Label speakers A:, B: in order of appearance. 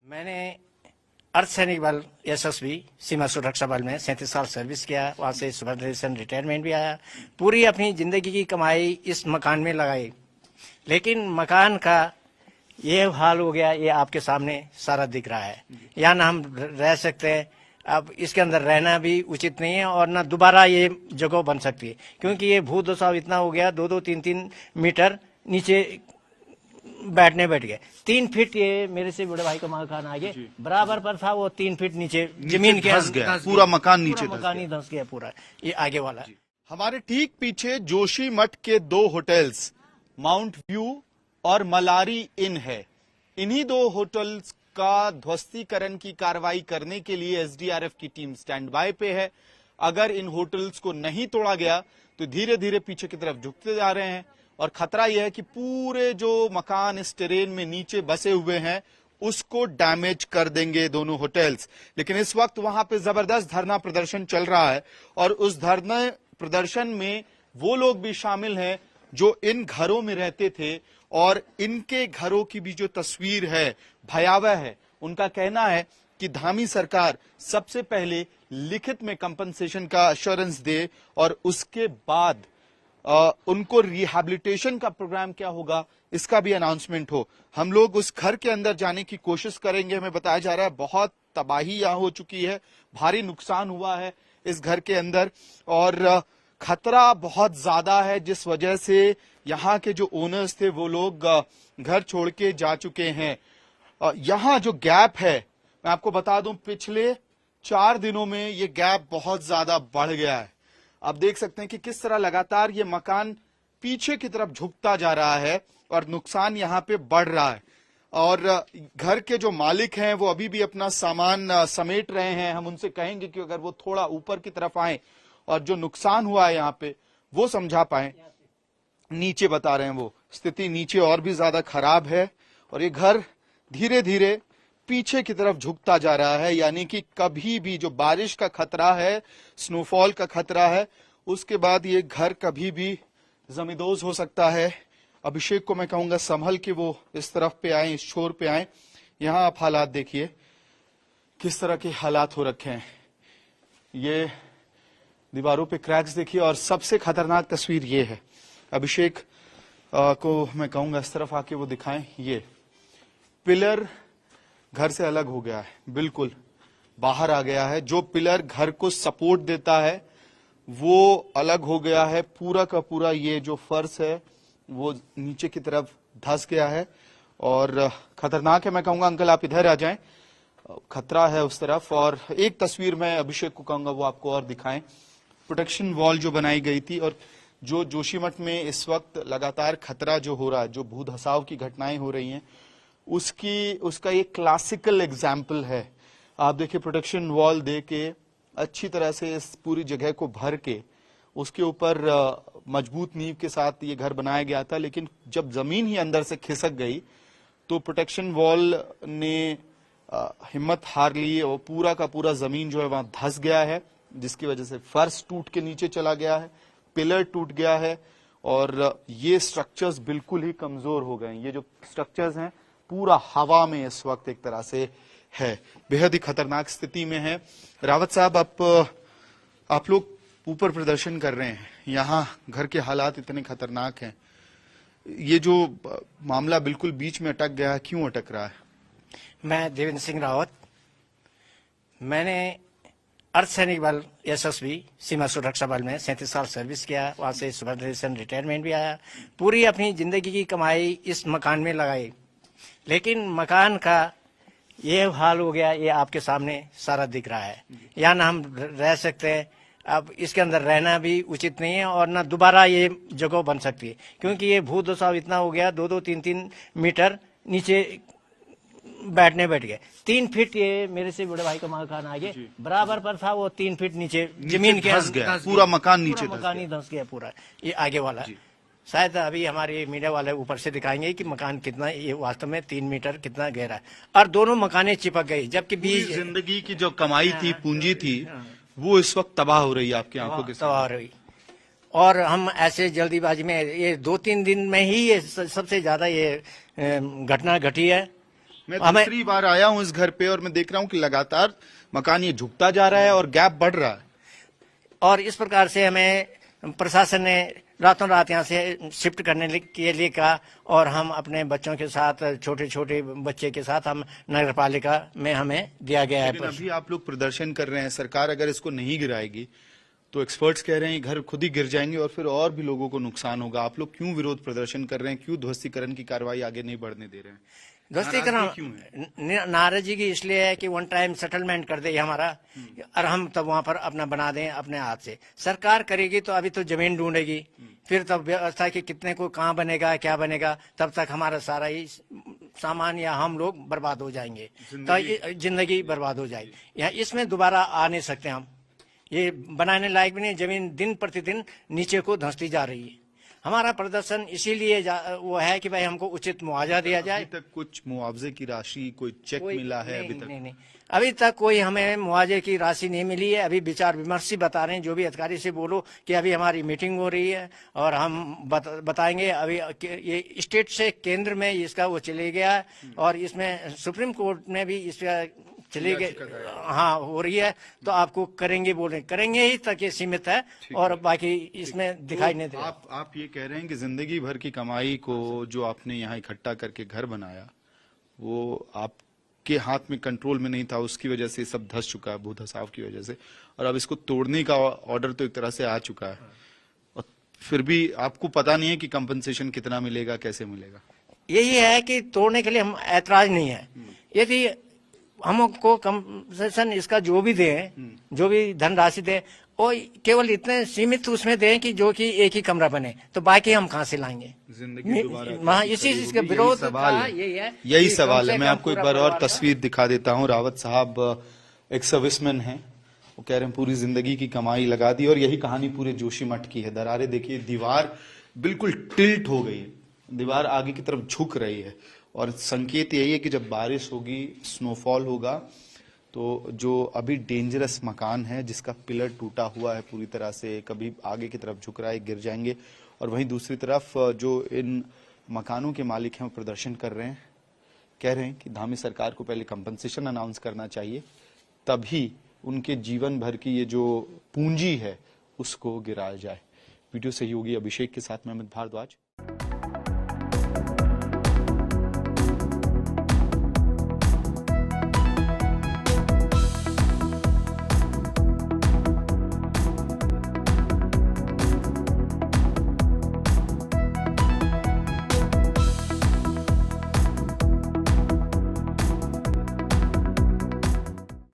A: मैंने अर्ध सैनिक बल यशस्वी सीमा सुरक्षा बल में 37 साल सर्विस किया। वहाँ से सुपरवाइजर रिटायरमेंट भी आया। पूरी अपनी जिंदगी की कमाई इस मकान में लगाई, लेकिन मकान का ये हाल हो गया। ये आपके सामने सारा दिख रहा है। यहाँ ना हम रह सकते हैं, अब इसके अंदर रहना भी उचित नहीं है और ना दोबारा ये जगह बन सकती है, क्योंकि ये भूधसाव इतना हो गया। 2-2, 3-3 मीटर नीचे बैठ गए। 3 फीट ये मेरे से बड़े भाई का मकान आगे बराबर पर था, वो 3 फीट नीचे जमीन के
B: धंस गया, पूरा मकान नीचे
A: मकान ही धंस गया पूरा। ये आगे वाला
B: हमारे ठीक पीछे जोशीमठ के 2 होटल्स माउंट व्यू और मलारी इन है। इन्हीं 2 होटल्स का ध्वस्तीकरण की कार्रवाई करने के लिए एसडीआरएफ की टीम स्टैंड बाय पे है। अगर इन होटल्स को नहीं तोड़ा गया तो धीरे धीरे पीछे की तरफ झुकते जा रहे हैं और खतरा यह है कि पूरे जो मकान इस टेरेन में नीचे बसे हुए हैं उसको डैमेज कर देंगे दोनों होटल्स। लेकिन इस वक्त वहां पे जबरदस्त धरना प्रदर्शन चल रहा है और उस धरना प्रदर्शन में वो लोग भी शामिल हैं जो इन घरों में रहते थे और इनके घरों की भी जो तस्वीर है भयावह है। उनका कहना है कि धामी सरकार सबसे पहले लिखित में कंपनसेशन का एश्योरेंस दे और उसके बाद उनको रिहैबिलिटेशन का प्रोग्राम क्या होगा इसका भी अनाउंसमेंट हो। हम लोग उस घर के अंदर जाने की कोशिश करेंगे। हमें बताया जा रहा है बहुत तबाही यहां हो चुकी है, भारी नुकसान हुआ है इस घर के अंदर और खतरा बहुत ज्यादा है, जिस वजह से यहाँ के जो ओनर्स थे वो लोग घर छोड़ के जा चुके हैं। यहाँ जो गैप है मैं आपको बता दूं, पिछले 4 दिनों में ये गैप बहुत ज्यादा बढ़ गया है। आप देख सकते हैं कि किस तरह लगातार ये मकान पीछे की तरफ झुकता जा रहा है और नुकसान यहाँ पे बढ़ रहा है। और घर के जो मालिक हैं वो अभी भी अपना सामान समेट रहे हैं। हम उनसे कहेंगे कि अगर वो थोड़ा ऊपर की तरफ आए और जो नुकसान हुआ है यहाँ पे वो समझा पाए। नीचे बता रहे हैं वो स्थिति नीचे और भी ज्यादा खराब है और ये घर धीरे धीरे पीछे की तरफ झुकता जा रहा है। यानी कि कभी भी जो बारिश का खतरा है, स्नोफॉल का खतरा है, उसके बाद ये घर कभी भी जमींदोज हो सकता है। अभिषेक को मैं कहूंगा संभल के वो इस तरफ पे आए, इस छोर पे आए। यहाँ आप हालात देखिए किस तरह के हालात हो रखे हैं। ये दीवारों पे क्रैक्स देखिए और सबसे खतरनाक तस्वीर ये है। अभिषेक को मैं कहूंगा इस तरफ आके वो दिखाएं। ये पिलर घर से अलग हो गया है, बिल्कुल बाहर आ गया है। जो पिलर घर को सपोर्ट देता है वो अलग हो गया है। पूरा का पूरा ये जो फर्श है वो नीचे की तरफ धंस गया है और खतरनाक है। मैं कहूंगा अंकल आप इधर आ जाएं, खतरा है उस तरफ। और एक तस्वीर मैं अभिषेक को कहूंगा वो आपको और दिखाएं। प्रोटेक्शन वॉल जो बनाई गई थी और जो जोशीमठ में इस वक्त लगातार खतरा जो हो रहा है, जो भूधसाव की घटनाएं हो रही हैं, उसका एक क्लासिकल एग्जाम्पल है। आप देखिए प्रोटेक्शन वॉल दे के अच्छी तरह से इस पूरी जगह को भर के उसके ऊपर मजबूत नींव के साथ ये घर बनाया गया था। लेकिन जब जमीन ही अंदर से खिसक गई तो प्रोटेक्शन वॉल ने हिम्मत हार ली और पूरा का पूरा जमीन जो है वहां धंस गया है, जिसकी वजह से फर्श टूट के नीचे चला गया है, पिलर टूट गया है और ये स्ट्रक्चर्स बिल्कुल ही कमजोर हो गए। ये जो स्ट्रक्चर्स हैं पूरा हवा में इस वक्त एक तरह से है, बेहद ही खतरनाक स्थिति में है। रावत साहब आप लोग ऊपर प्रदर्शन कर रहे हैं, यहाँ घर के हालात इतने खतरनाक हैं, ये जो मामला बिल्कुल बीच में अटक गया है, क्यों अटक रहा है?
A: मैं देवेंद्र सिंह रावत, मैंने अर्ध सैनिक बल यशस्वी सीमा सुरक्षा बल में 37 साल सर्विस किया। वहाँ से सुपरवाइजर रिटायरमेंट भी आया। पूरी अपनी जिंदगी की कमाई इस मकान में लगाई, लेकिन मकान का ये हाल हो गया। ये आपके सामने सारा दिख रहा है। यहाँ ना हम रह सकते हैं, अब इसके अंदर रहना भी उचित नहीं है और ना दोबारा ये जगह बन सकती है, क्योंकि ये भूधसाव इतना हो गया। 2-2, 3-3 मीटर नीचे बैठ गए। 3 फीट ये मेरे से बड़े भाई का मकान आगे बराबर पर था, वो 3 फीट नीचे जमीन के
B: धंस गया, पूरा मकान नीचे
A: मकान ही धंस गया पूरा। ये आगे वाला शायद अभी हमारे मीडिया वाले ऊपर से दिखाएंगे कि मकान कितना, ये वास्तव में 3 मीटर कितना गहरा है और दोनों मकानें चिपक गई। जबकि बीच
B: जिंदगी की जो कमाई थी, पूंजी थी, वो इस वक्त तबाह हो रही है आपकी आंखों के सामने।
A: तबाह हो रही। और हम ऐसे जल्दीबाजी में ये 2-3 दिन में ही ये सबसे ज्यादा ये घटना घटी है
B: मैं
A: हमें
B: दूसरी बार आया हूं इस घर पे और मैं देख रहा हूं कि लगातार मकान ये झुकता जा रहा है और गैप बढ़ रहा है।
A: और इस प्रकार से हमें प्रशासन ने रातों रात यहाँ से शिफ्ट करने के लिए कहा और हम अपने बच्चों के साथ, छोटे छोटे बच्चे के साथ हम नगर पालिका में हमें दिया गया है।
B: लेकिन अभी आप लोग प्रदर्शन कर रहे हैं, सरकार अगर इसको नहीं गिराएगी तो एक्सपर्ट्स कह रहे हैं घर खुद ही गिर जाएंगे और फिर और भी लोगों को नुकसान होगा। आप लोग क्यों विरोध प्रदर्शन कर रहे हैं, क्यों ध्वस्तीकरण की कार्रवाई आगे नहीं बढ़ने दे रहे हैं?
A: ध्वस्तीकरण नाराजगी इसलिए है कि वन टाइम सेटलमेंट कर दे हमारा और हम तब वहां पर अपना बना दें अपने हाथ से। सरकार करेगी तो अभी तो जमीन ढूंढेगी, फिर तब व्यवस्था की कितने को कहाँ बनेगा क्या बनेगा, तब तक हमारा सारा ही सामान या हम लोग बर्बाद हो जाएंगे, तो जिंदगी बर्बाद हो जाएगी। यहाँ इसमें दोबारा आ नहीं सकते हम, ये बनाने लायक भी नहीं। जमीन दिन प्रतिदिन नीचे को धंसती जा रही है। हमारा प्रदर्शन इसीलिए वो है कि भाई हमको उचित मुआवजा दिया जाए।
B: अभी तक कुछ मुआवजे की राशि, कोई चेक मिला है? अभी तक
A: नहीं, अभी तक कोई हमें मुआवजे की राशि नहीं मिली है। अभी विचार विमर्श बता रहे हैं, जो भी अधिकारी से बोलो कि अभी हमारी मीटिंग हो रही है और हम बताएंगे। अभी ये स्टेट से केंद्र में इसका वो चले गया है और इसमें सुप्रीम कोर्ट में भी इसका चले गए, हाँ हो रही है, तो आपको करेंगे बोले, करेंगे ही तक ये सीमित है और बाकी इसमें दिखाई नहीं दे रहा।
B: आप ये कह रहे हैं कि जिंदगी भर की कमाई को जो आपने यहाँ इकट्ठा करके घर बनाया वो आपके हाथ में कंट्रोल में नहीं था, उसकी वजह से सब धस चुका है, भूधसाव की वजह से, और अब इसको तोड़ने का ऑर्डर तो एक तरह से आ चुका है और फिर भी आपको पता नहीं है कि कंपनसेशन कितना मिलेगा, कैसे मिलेगा।
A: यही है कि तोड़ने के लिए हम ऐतराज नहीं है। यदि हमको कंपनसेशन इसका जो भी दे, जो भी धनराशि दे, वो केवल इतने सीमित उसमें दें कि जो कि एक ही कमरा बने, तो बाकी हम कहाँ से लाएंगे?
B: जिंदगी दोबारा
A: इसी इसका विरोध
B: यही सवाल है। मैं आपको एक बार और तस्वीर दिखा देता हूँ। रावत साहब एक सर्विसमैन हैं, वो कह रहे हैं पूरी जिंदगी की कमाई लगा दी और यही कहानी पूरे जोशीमठ की है। दरारें देखिए, दीवार बिल्कुल टिल्ट हो गई है, दीवार आगे की तरफ झुक रही है और संकेत यही है कि जब बारिश होगी, स्नोफॉल होगा, तो जो अभी डेंजरस मकान है जिसका पिलर टूटा हुआ है पूरी तरह से, कभी आगे की तरफ झुक रहा है, गिर जाएंगे। और वहीं दूसरी तरफ जो इन मकानों के मालिक हैं वो प्रदर्शन कर रहे हैं, कह रहे हैं कि धामी सरकार को पहले कंपनसेशन अनाउंस करना चाहिए, तभी उनके जीवन भर की ये जो पूंजी है उसको गिराया जाए। वीडियो सहयोगी अभिषेक के साथ मैं अमित भारद्वाज।